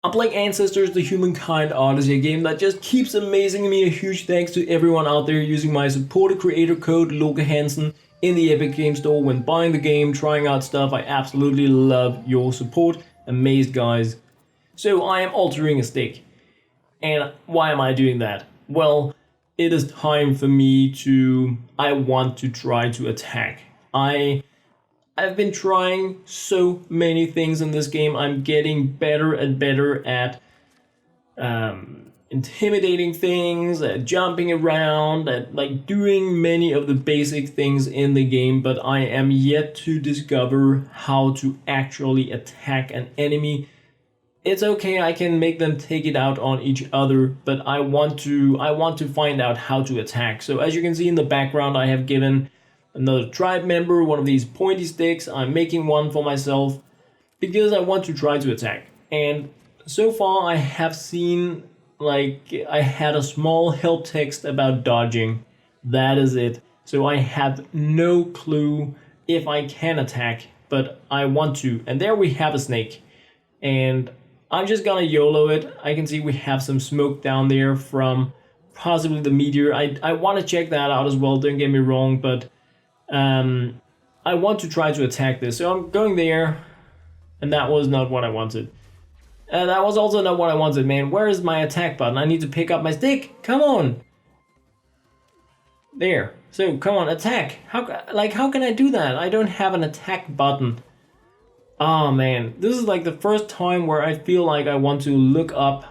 I'm playing Ancestors the Humankind Odyssey, a game that just keeps amazing me. A huge thanks to everyone out there using my supported creator code LokeHansen in the Epic Game Store when buying the game, trying out stuff. I absolutely love your support. Amazed, guys. So I am altering a stick. And why am I doing that? Well, it is time for me to... I want to try to attack. I've been trying so many things in this game. I'm getting better and better at intimidating things, at jumping around, at like doing many of the basic things in the game, but I am yet to discover how to actually attack an enemy. It's okay, I can make them take it out on each other, but I want to find out how to attack. So as you can see in the background, I have given another tribe member one of these pointy sticks. I'm making one for myself because I want to try to attack. And so far I have seen, like, I had a small help text about dodging. That is it. So I have no clue if I can attack, but I want to. And there we have a snake. And I'm just gonna YOLO it. I can see we have some smoke down there from possibly the meteor. I want to check that out as well, don't get me wrong, but I want to try to attack this. So I'm going there, and that was not what I wanted. That was also not what I wanted, man. Where is my attack button? I need to pick up my stick. Come on. There. So come on, attack. How can I do that? I don't have an attack button. Oh man, this is like the first time where I feel like I want to look up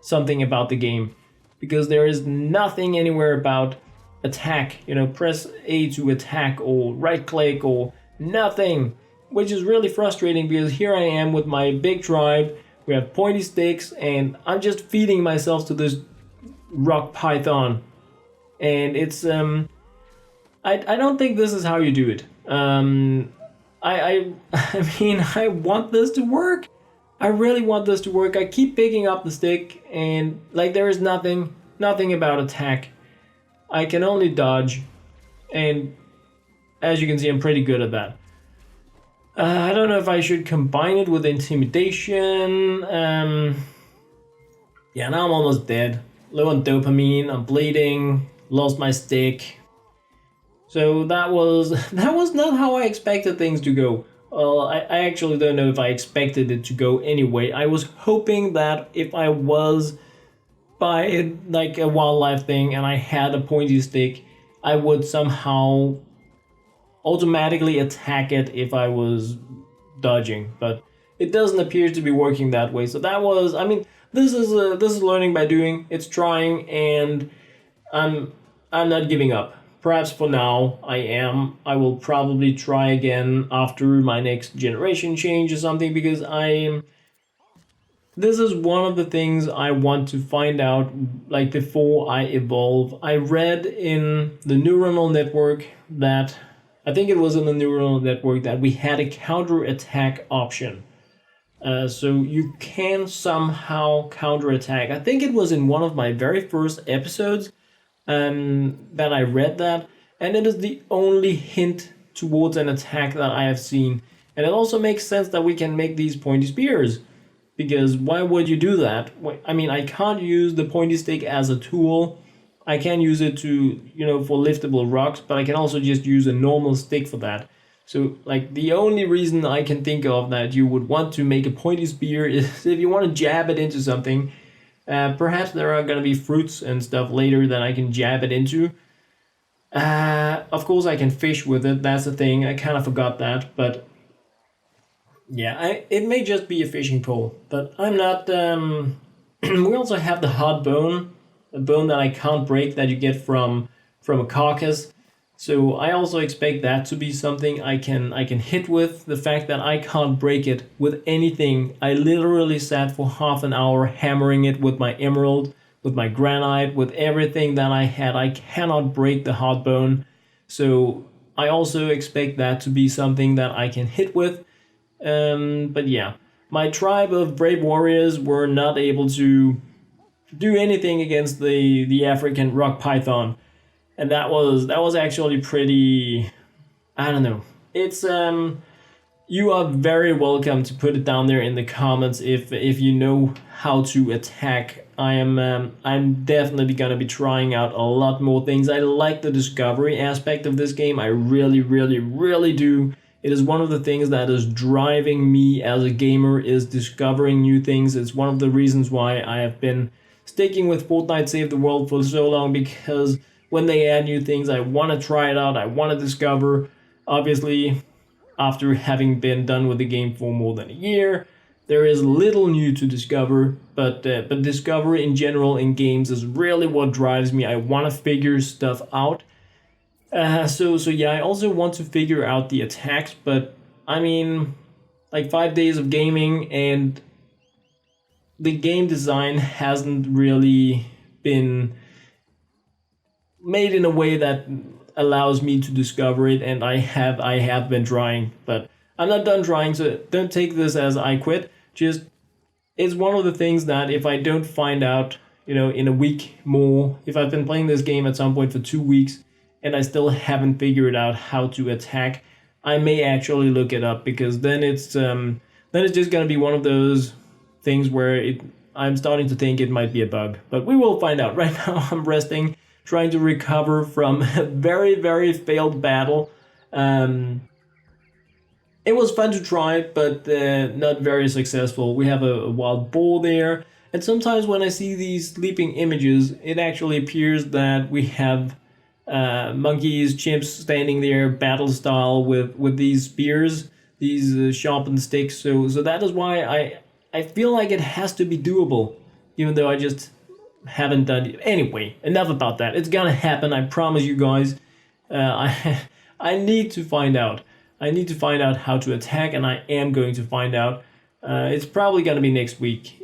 something about the game, because there is nothing anywhere about attack. You know, press A to attack or right click or nothing, which is really frustrating because here I am with my big tribe. We have pointy sticks and I'm just feeding myself to this rock python, and it's I don't think this is how you do it. I mean, I want this to work. I really want this to work. I keep picking up the stick and like there is nothing about attack. I can only dodge, and as you can see, I'm pretty good at that. I don't know if I should combine it with intimidation. Yeah, now I'm almost dead. Low on dopamine, I'm bleeding, lost my stick. So that was not how I expected things to go. Well, I actually don't know if I expected it to go anyway. I was hoping that if I was by like a wildlife thing and I had a pointy stick, I would somehow automatically attack it if I was dodging, but it doesn't appear to be working that way. So that was, I mean, this is learning by doing. It's trying, and I'm not giving up. Perhaps for now I am. I will probably try again after my next generation change or something, because this is one of the things I want to find out, like before I evolve. I read in the neuronal network that, I think it was in the neuronal network, that we had a counter-attack option. So you can somehow counter-attack. I think it was in one of my very first episodes that I read that, and it is the only hint towards an attack that I have seen. And it also makes sense that we can make these pointy spears, because why would you do that? I mean, I can't use the pointy stick as a tool. I can use it to, you know, for liftable rocks, but I can also just use a normal stick for that. So, like, the only reason I can think of that you would want to make a pointy spear is if you want to jab it into something. Perhaps there are going to be fruits and stuff later that I can jab it into. Of course, I can fish with it. That's the thing. I kind of forgot that, but yeah, it may just be a fishing pole, but I'm not. We also have the hard bone, a bone that I can't break that you get from a carcass. So I also expect that to be something I can hit with. The fact that I can't break it with anything. I literally sat for half an hour hammering it with my emerald, with my granite, with everything that I had. I cannot break the hard bone. So I also expect that to be something that I can hit with. But yeah, my tribe of brave warriors were not able to do anything against the African rock python. And that was actually pretty, I don't know. It's You are very welcome to put it down there in the comments if you know how to attack. I'm definitely gonna be trying out a lot more things. I like the discovery aspect of this game. I really, really, really do. It is one of the things that is driving me as a gamer, is discovering new things. It's one of the reasons why I have been sticking with Fortnite Save the World for so long, because when they add new things, I want to try it out. I want to discover. Obviously, after having been done with the game for more than a year, there is little new to discover, but discovery in general in games is really what drives me. I want to figure stuff out. So yeah, I also want to figure out the attacks, but I mean, like 5 days of gaming and the game design hasn't really been made in a way that allows me to discover it, and I have been trying, but I'm not done trying, so don't take this as I quit. Just, it's one of the things that if I don't find out, in a week more, if I've been playing this game at some point for 2 weeks and I still haven't figured out how to attack, I may actually look it up, because then it's just gonna be one of those things where I'm starting to think it might be a bug. But we will find out. Right now I'm resting, trying to recover from a very, very failed battle. It was fun to try, but not very successful. We have a wild boar there, and sometimes when I see these sleeping images, it actually appears that we have monkeys, chimps standing there, battle style, with these spears, these sharpened sticks. So that is why I feel like it has to be doable, even though I just haven't done it. Anyway, enough about that. It's gonna happen, I promise you guys. I need to find out. I need to find out how to attack, and I am going to find out. It's probably gonna be next week.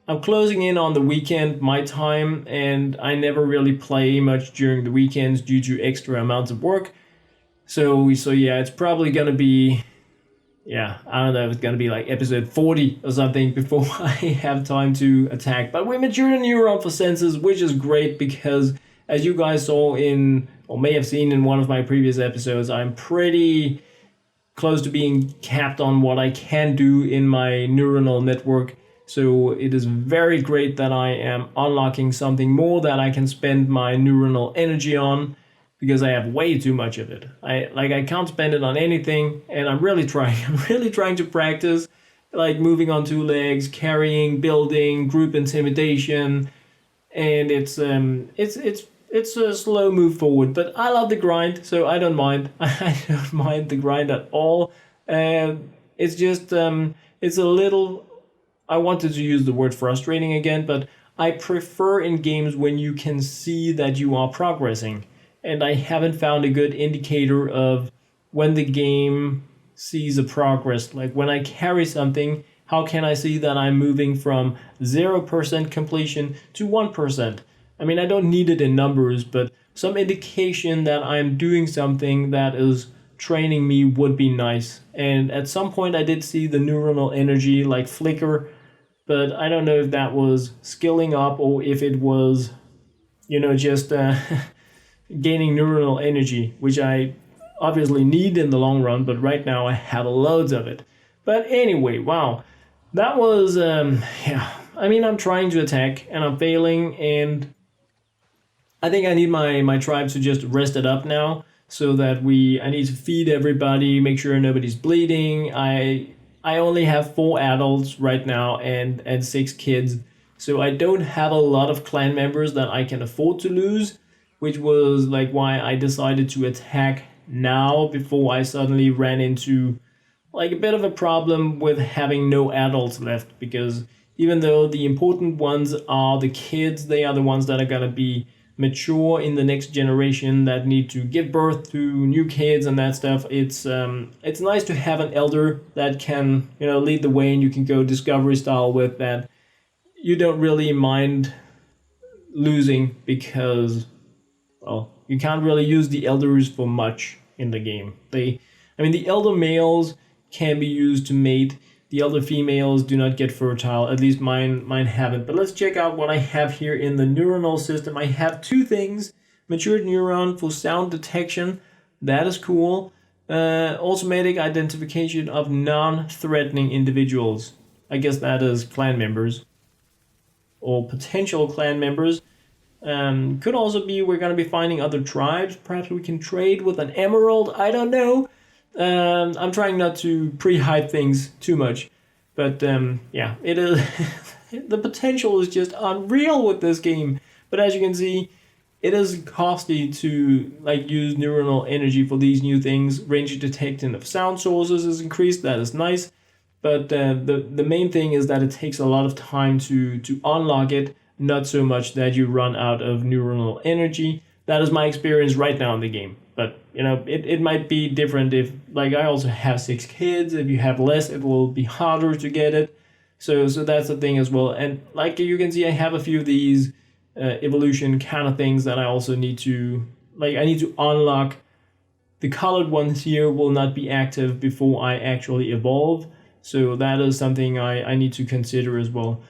I'm closing in on the weekend, my time, and I never really play much during the weekends due to extra amounts of work. So yeah, it's probably gonna be, yeah, I don't know if it's gonna be like episode 40 or something before I have time to attack. But we matured a neuron for senses, which is great, because as you guys saw in, or may have seen in one of my previous episodes, I'm pretty close to being capped on what I can do in my neuronal network. So it is very great that I am unlocking something more that I can spend my neuronal energy on, because I have way too much of it. I can't spend it on anything, and I'm really trying. I'm really trying to practice, like moving on two legs, carrying, building, group intimidation, and it's a slow move forward. But I love the grind, so I don't mind. I don't mind the grind at all. It's just it's a little. I wanted to use the word frustrating again, but I prefer in games when you can see that you are progressing. And I haven't found a good indicator of when the game sees a progress. Like when I carry something, how can I see that I'm moving from 0% completion to 1%? I mean, I don't need it in numbers, but some indication that I'm doing something that is training me would be nice. And at some point I did see the neuronal energy like flicker, but I don't know if that was skilling up or if it was, just gaining neuronal energy, which I obviously need in the long run, but right now I have loads of it. But anyway, wow. That was, yeah. I mean, I'm trying to attack and I'm failing, and I think I need my tribe to just rest it up now, so that I need to feed everybody, make sure nobody's bleeding. I only have 4 adults right now and 6 kids, so I don't have a lot of clan members that I can afford to lose, which was like why I decided to attack now, before I suddenly ran into like a bit of a problem with having no adults left. Because even though the important ones are the kids, they are the ones that are gonna be mature in the next generation, that need to give birth to new kids and that stuff. It's nice to have an elder that can lead the way, and you can go discovery style with that. You don't really mind losing, because, well, you can't really use the elders for much in the game. The elder males can be used to mate. The elder females do not get fertile. At least mine haven't. But let's check out what I have here in the neuronal system. I have 2 things. Matured neuron for sound detection. That is cool. Automatic identification of non-threatening individuals. I guess that is clan members or potential clan members. Could also be we're going to be finding other tribes. Perhaps we can trade with an emerald. I don't know. I'm trying not to pre-hype things too much. But yeah, it is. The potential is just unreal with this game. But as you can see, it is costly to like use neuronal energy for these new things. Range detection of sound sources is increased. That is nice. But the main thing is that it takes a lot of time to unlock it. Not so much that you run out of neuronal energy. That is my experience right now in the game. But, you know, it might be different if, like, I also have 6 kids. If you have less, it will be harder to get it. So that's the thing as well. And like you can see, I have a few of these evolution kind of things that I also need to, like, I need to unlock. The colored ones here will not be active before I actually evolve. So that is something I need to consider as well.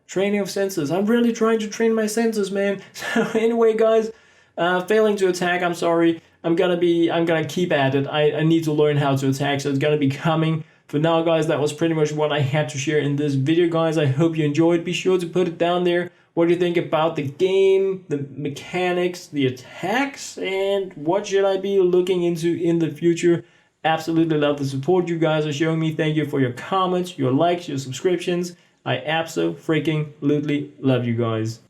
Training of senses. I'm really trying to train my senses, man. So anyway, guys, failing to attack, I'm sorry. I'm gonna keep at it. I need to learn how to attack, so it's gonna be coming. For now, guys, that was pretty much what I had to share in this video, guys. I hope you enjoyed. Be sure to put it down there. What do you think about the game, the mechanics, the attacks, and what should I be looking into in the future? Absolutely love the support you guys are showing me. Thank you for your comments, your likes, your subscriptions. I absolutely love you guys.